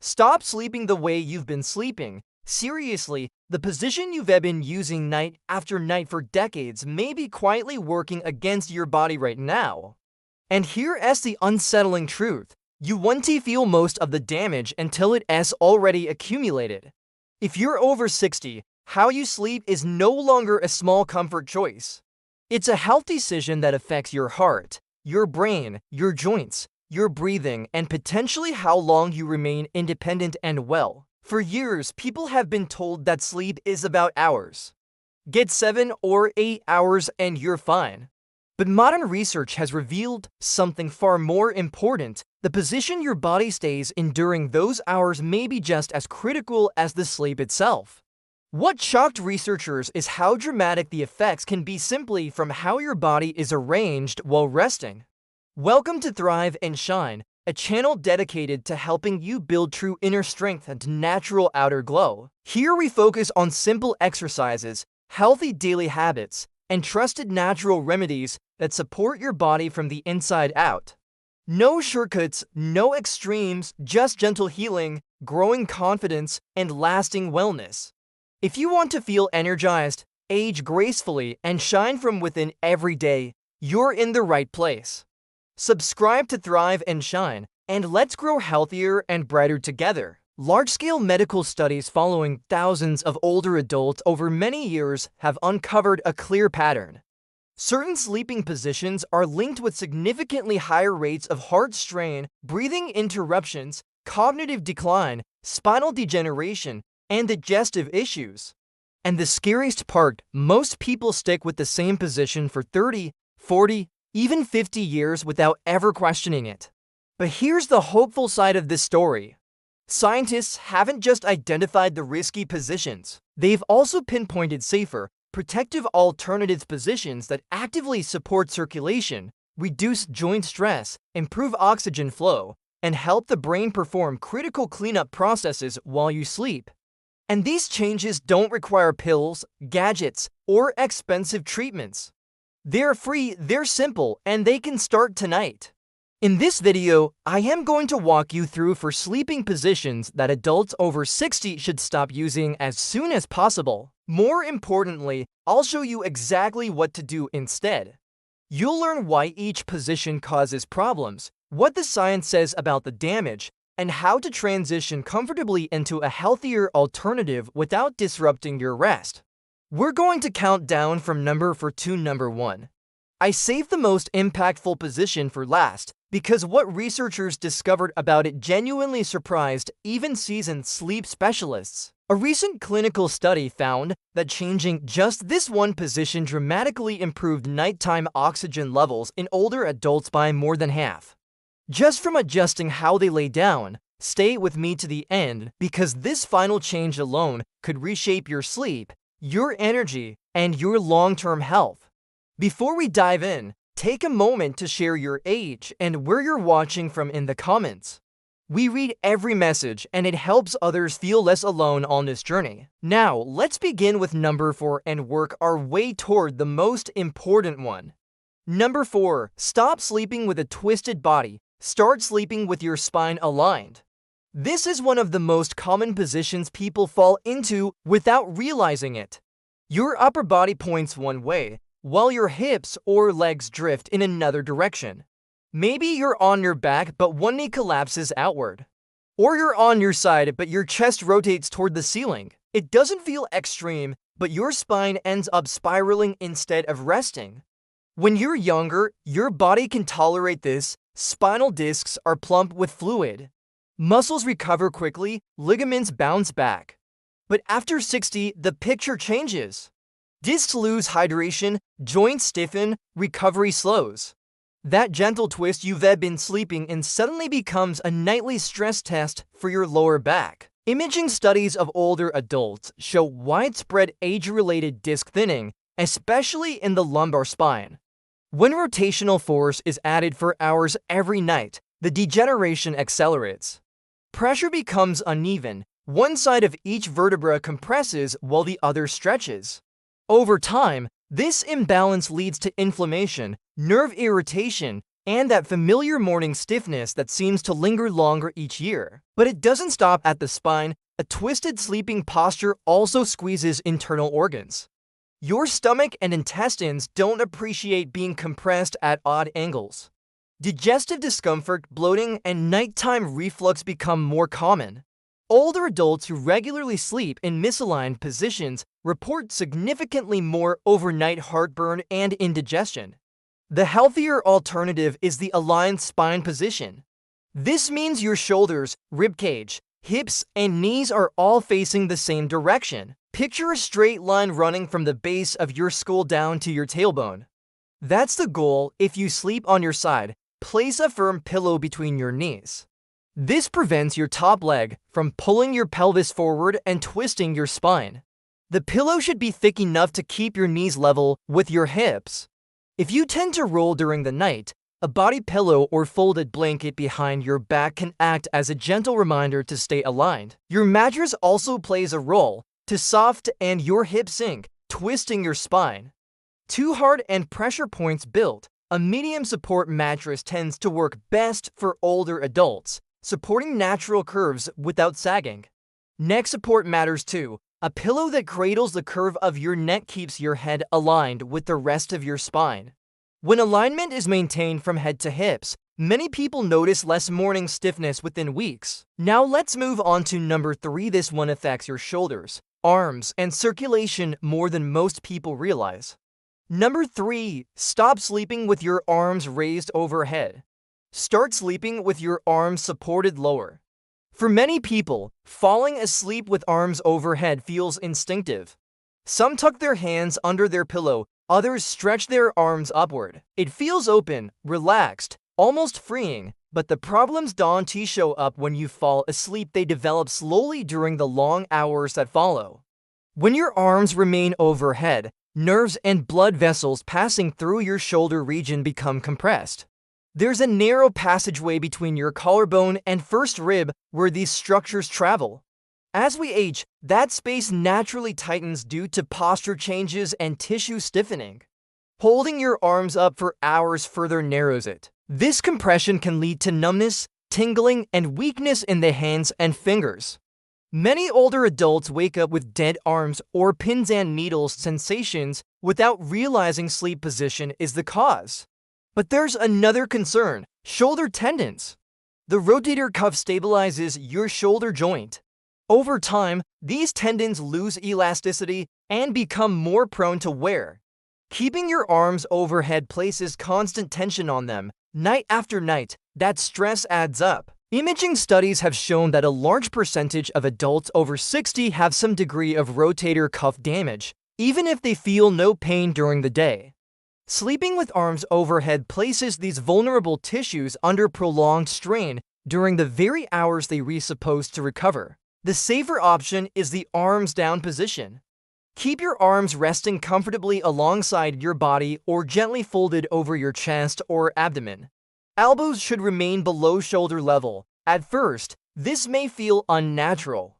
Stop sleeping the way you've been sleeping. Seriously, the position you've been using night after night for decades may be quietly working against your body right now. And here is the unsettling truth. You won't feel most of the damage until it has already accumulated. If you're over 60, how you sleep is no longer a small comfort choice. It's a health decision that affects your heart, your brain, your joints, your breathing, and potentially how long you remain independent and well. For years, people have been told that sleep is about hours. Get 7 or 8 hours and you're fine. But modern research has revealed something far more important. The position your body stays in during those hours may be just as critical as the sleep itself. What shocked researchers is how dramatic the effects can be simply from how your body is arranged while resting. Welcome to Thrive and Shine, a channel dedicated to helping you build true inner strength and natural outer glow. Here we focus on simple exercises, healthy daily habits, and trusted natural remedies that support your body from the inside out. No shortcuts, no extremes, just gentle healing, growing confidence, and lasting wellness. If you want to feel energized, age gracefully, and shine from within every day, you're in the right place. Subscribe to Thrive and Shine, and let's grow healthier and brighter together. Large-scale medical studies following thousands of older adults over many years have uncovered a clear pattern. Certain sleeping positions are linked with significantly higher rates of heart strain, breathing interruptions, cognitive decline, spinal degeneration, and digestive issues. And the scariest part, most people stick with the same position for 30, 40, even 50 years without ever questioning it. But here's the hopeful side of this story. Scientists haven't just identified the risky positions. They've also pinpointed safer, protective alternative positions that actively support circulation, reduce joint stress, improve oxygen flow, and help the brain perform critical cleanup processes while you sleep. And these changes don't require pills, gadgets, or expensive treatments. They're free, they're simple, and they can start tonight. In this video, I am going to walk you through 4 sleeping positions that adults over 60 should stop using as soon as possible. More importantly, I'll show you exactly what to do instead. You'll learn why each position causes problems, what the science says about the damage, and how to transition comfortably into a healthier alternative without disrupting your rest. We're going to count down from number 4 to number 1. I saved the most impactful position for last because what researchers discovered about it genuinely surprised even seasoned sleep specialists. A recent clinical study found that changing just this one position dramatically improved nighttime oxygen levels in older adults by more than half. Just from adjusting how they lay down, stay with me to the end because this final change alone could reshape your sleep, your energy, and your long-term health. Before we dive in, take a moment to share your age and where you're watching from in the comments. We read every message and it helps others feel less alone on this journey. Now, let's begin with number 4 and work our way toward the most important one. Number 4, stop sleeping with a twisted body. Start sleeping with your spine aligned. This is one of the most common positions people fall into without realizing it. Your upper body points one way, while your hips or legs drift in another direction. Maybe you're on your back but one knee collapses outward. Or you're on your side but your chest rotates toward the ceiling. It doesn't feel extreme, but your spine ends up spiraling instead of resting. When you're younger, your body can tolerate this. Spinal discs are plump with fluid. Muscles recover quickly, ligaments bounce back. But after 60, the picture changes. Discs lose hydration, joints stiffen, recovery slows. That gentle twist you've been sleeping in suddenly becomes a nightly stress test for your lower back. Imaging studies of older adults show widespread age-related disc thinning, especially in the lumbar spine. When rotational force is added for hours every night, the degeneration accelerates. Pressure becomes uneven. One side of each vertebra compresses while the other stretches. Over time, this imbalance leads to inflammation, nerve irritation, and that familiar morning stiffness that seems to linger longer each year. But it doesn't stop at the spine. A twisted sleeping posture also squeezes internal organs. Your stomach and intestines don't appreciate being compressed at odd angles. Digestive discomfort, bloating, and nighttime reflux become more common. Older adults who regularly sleep in misaligned positions report significantly more overnight heartburn and indigestion. The healthier alternative is the aligned spine position. This means your shoulders, ribcage, hips, and knees are all facing the same direction. Picture a straight line running from the base of your skull down to your tailbone. That's the goal. If you sleep on your side, place a firm pillow between your knees. This prevents your top leg from pulling your pelvis forward and twisting your spine. The pillow should be thick enough to keep your knees level with your hips. If you tend to roll during the night, a body pillow or folded blanket behind your back can act as a gentle reminder to stay aligned. Your mattress also plays a role to soft and your hip sink, twisting your spine. Too hard and pressure points built. A medium support mattress tends to work best for older adults, supporting natural curves without sagging. Neck support matters too. A pillow that cradles the curve of your neck keeps your head aligned with the rest of your spine. When alignment is maintained from head to hips, many people notice less morning stiffness within weeks. Now let's move on to number 3. This one affects your shoulders, arms, and circulation more than most people realize. Number 3. Stop sleeping with your arms raised overhead. Start sleeping with your arms supported lower. For many people, falling asleep with arms overhead feels instinctive. Some tuck their hands under their pillow, others stretch their arms upward. It feels open, relaxed, almost freeing, but the problems don't show up when you fall asleep. They develop slowly during the long hours that follow. When your arms remain overhead, nerves and blood vessels passing through your shoulder region become compressed. There's a narrow passageway between your collarbone and first rib where these structures travel. As we age, that space naturally tightens due to posture changes and tissue stiffening. Holding your arms up for hours further narrows it. This compression can lead to numbness, tingling, and weakness in the hands and fingers. Many older adults wake up with dead arms or pins and needles sensations without realizing sleep position is the cause. But there's another concern: shoulder tendons. The rotator cuff stabilizes your shoulder joint. Over time, these tendons lose elasticity and become more prone to wear. Keeping your arms overhead places constant tension on them. Night after night, that stress adds up. Imaging studies have shown that a large percentage of adults over 60 have some degree of rotator cuff damage, even if they feel no pain during the day. Sleeping with arms overhead places these vulnerable tissues under prolonged strain during the very hours they are supposed to recover. The safer option is the arms down position. Keep your arms resting comfortably alongside your body or gently folded over your chest or abdomen. Elbows should remain below shoulder level. At first, this may feel unnatural.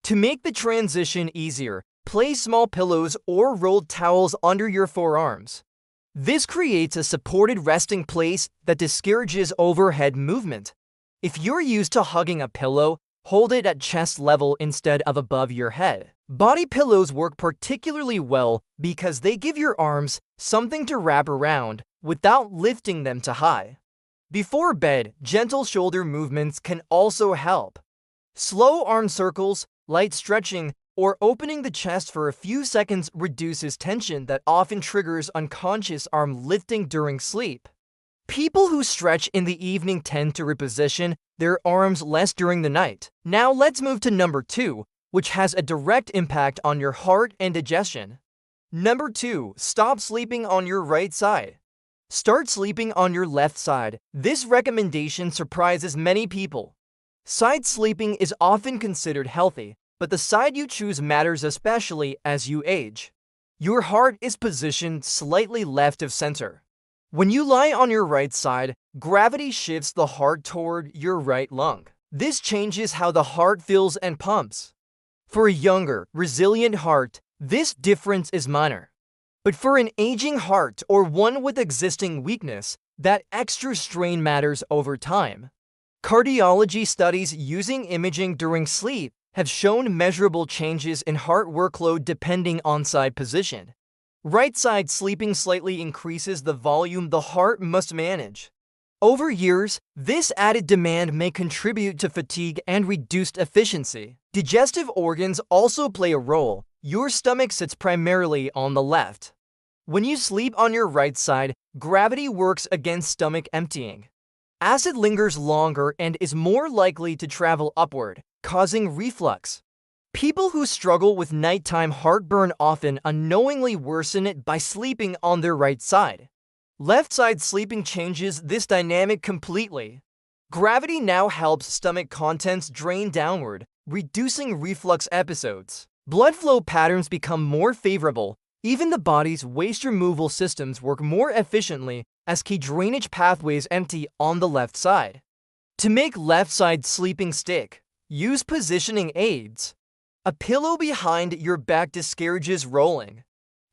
To make the transition easier, place small pillows or rolled towels under your forearms. This creates a supported resting place that discourages overhead movement. If you're used to hugging a pillow, hold it at chest level instead of above your head. Body pillows work particularly well because they give your arms something to wrap around without lifting them too high. Before bed, gentle shoulder movements can also help. Slow arm circles, light stretching, or opening the chest for a few seconds reduces tension that often triggers unconscious arm lifting during sleep. People who stretch in the evening tend to reposition their arms less during the night. Now let's move to number 2, which has a direct impact on your heart and digestion. Number 2, stop sleeping on your right side. Start sleeping on your left side. This recommendation surprises many people. Side sleeping is often considered healthy, but the side you choose matters especially as you age. Your heart is positioned slightly left of center. When you lie on your right side, gravity shifts the heart toward your right lung. This changes how the heart feels and pumps. For a younger, resilient heart, this difference is minor. But for an aging heart or one with existing weakness, That extra strain matters over time. Cardiology studies using imaging during sleep have shown measurable changes in heart workload depending on side position. Right side sleeping slightly increases the volume the heart must manage. Over years, this added demand may contribute to fatigue and reduced efficiency. Digestive organs also play a role. Your stomach sits primarily on the left. When you sleep on your right side, gravity works against stomach emptying. Acid lingers longer and is more likely to travel upward, causing reflux. People who struggle with nighttime heartburn often unknowingly worsen it by sleeping on their right side. Left side sleeping changes this dynamic completely. Gravity now helps stomach contents drain downward, reducing reflux episodes. Blood flow patterns become more favorable. Even the body's waste removal systems work more efficiently as key drainage pathways empty on the left side. To make left side sleeping stick, use positioning aids. A pillow behind your back discourages rolling.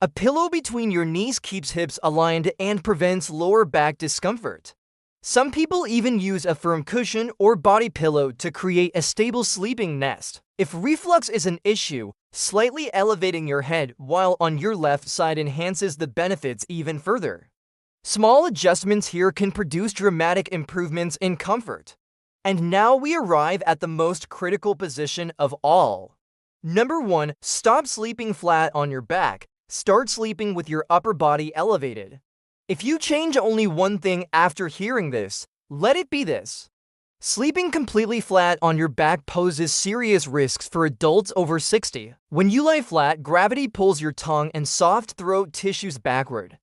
A pillow between your knees keeps hips aligned and prevents lower back discomfort. Some people even use a firm cushion or body pillow to create a stable sleeping nest. If reflux is an issue, slightly elevating your head while on your left side enhances the benefits even further. Small adjustments here can produce dramatic improvements in comfort. And now we arrive at the most critical position of all. Number 1, stop sleeping flat on your back. Start sleeping with your upper body elevated. If you change only one thing after hearing this, let it be this. Sleeping completely flat on your back poses serious risks for adults over 60. When you lie flat, gravity pulls your tongue and soft throat tissues backward.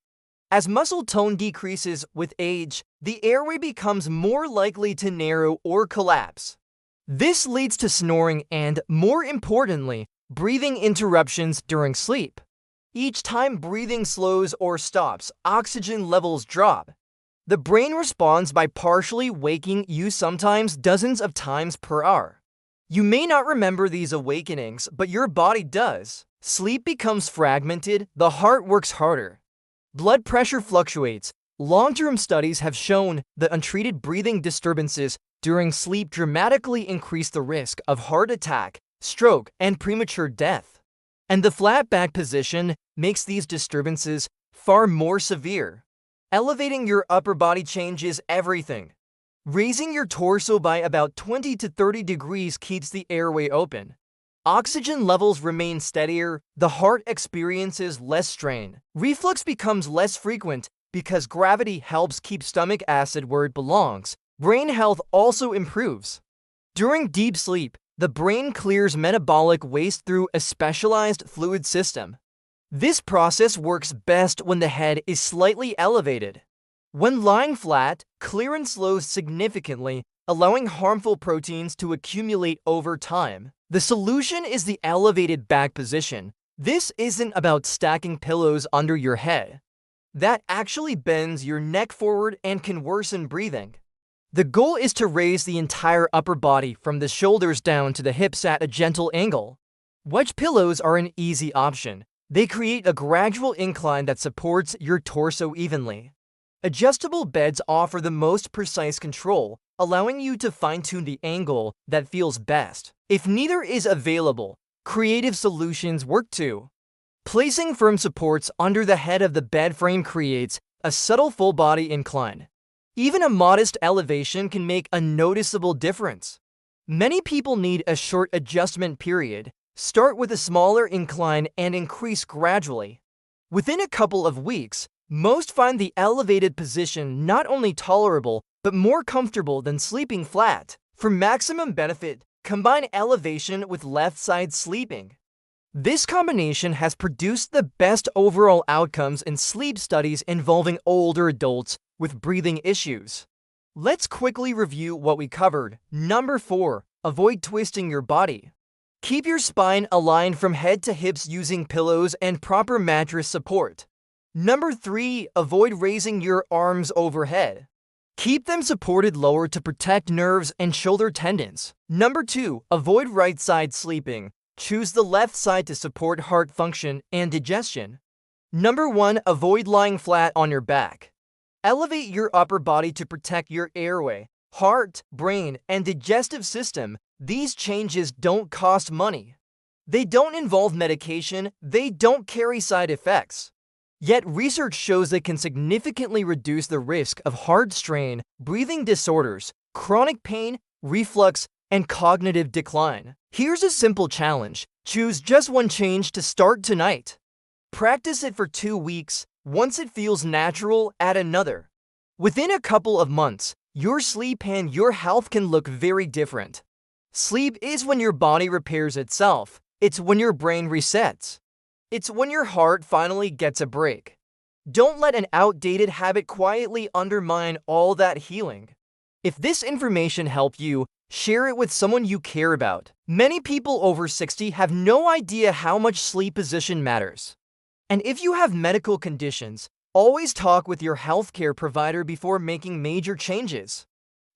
As muscle tone decreases with age, the airway becomes more likely to narrow or collapse. This leads to snoring and, more importantly, breathing interruptions during sleep. Each time breathing slows or stops, oxygen levels drop. The brain responds by partially waking you sometimes dozens of times per hour. You may not remember these awakenings, but your body does. Sleep becomes fragmented, the heart works harder. Blood pressure fluctuates. Long-term studies have shown that untreated breathing disturbances during sleep dramatically increase the risk of heart attack, stroke, and premature death. And the flat back position makes these disturbances far more severe. Elevating your upper body changes everything. Raising your torso by about 20 to 30 degrees keeps the airway open. Oxygen levels remain steadier, the heart experiences less strain. Reflux becomes less frequent because gravity helps keep stomach acid where it belongs. Brain health also improves. During deep sleep, the brain clears metabolic waste through a specialized fluid system. This process works best when the head is slightly elevated. When lying flat, clearance slows significantly, allowing harmful proteins to accumulate over time. The solution is the elevated back position. This isn't about stacking pillows under your head. That actually bends your neck forward and can worsen breathing. The goal is to raise the entire upper body from the shoulders down to the hips at a gentle angle. Wedge pillows are an easy option. They create a gradual incline that supports your torso evenly. Adjustable beds offer the most precise control, allowing you to fine-tune the angle that feels best. If neither is available, creative solutions work too. Placing firm supports under the head of the bed frame creates a subtle full-body incline. Even a modest elevation can make a noticeable difference. Many people need a short adjustment period. Start with a smaller incline and increase gradually. Within a couple of weeks, most find the elevated position not only tolerable, but more comfortable than sleeping flat. For maximum benefit, combine elevation with left side sleeping. This combination has produced the best overall outcomes in sleep studies involving older adults with breathing issues. Let's quickly review what we covered. Number 4, avoid twisting your body. Keep your spine aligned from head to hips using pillows and proper mattress support. Number 3, avoid raising your arms overhead. Keep them supported lower to protect nerves and shoulder tendons. Number 2, avoid right side sleeping. Choose the left side to support heart function and digestion. Number 1, avoid lying flat on your back. Elevate your upper body to protect your airway, heart, brain, and digestive system. These changes don't cost money. They don't involve medication, they don't carry side effects. Yet research shows they can significantly reduce the risk of heart strain, breathing disorders, chronic pain, reflux, and cognitive decline. Here's a simple challenge. Choose just one change to start tonight. Practice it for 2 weeks. Once it feels natural, add another. Within a couple of months, your sleep and your health can look very different. Sleep is when your body repairs itself. It's when your brain resets. It's when your heart finally gets a break. Don't let an outdated habit quietly undermine all that healing. If this information helped you, share it with someone you care about. Many people over 60 have no idea how much sleep position matters. And if you have medical conditions, always talk with your healthcare provider before making major changes.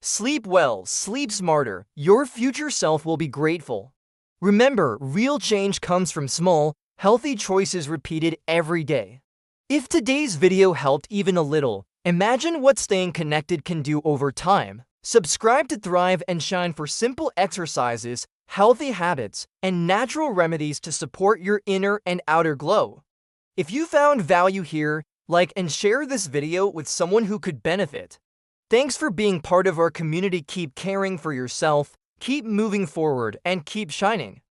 Sleep well, sleep smarter. Your future self will be grateful. Remember, real change comes from small, healthy choices repeated every day. If today's video helped even a little, imagine what staying connected can do over time. Subscribe to Thrive and Shine for simple exercises, healthy habits, and natural remedies to support your inner and outer glow. If you found value here, like and share this video with someone who could benefit. Thanks for being part of our community. Keep caring for yourself, keep moving forward, and keep shining.